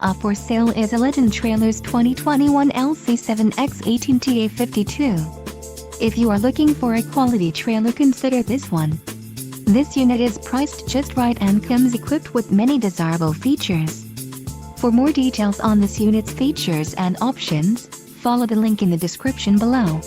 Up for sale is a Legend Trailers 2021 LC7X18TA52. If you are looking for a quality trailer, consider this one. This unit is priced just right and comes equipped with many desirable features. For more details on this unit's features and options, follow the link in the description below.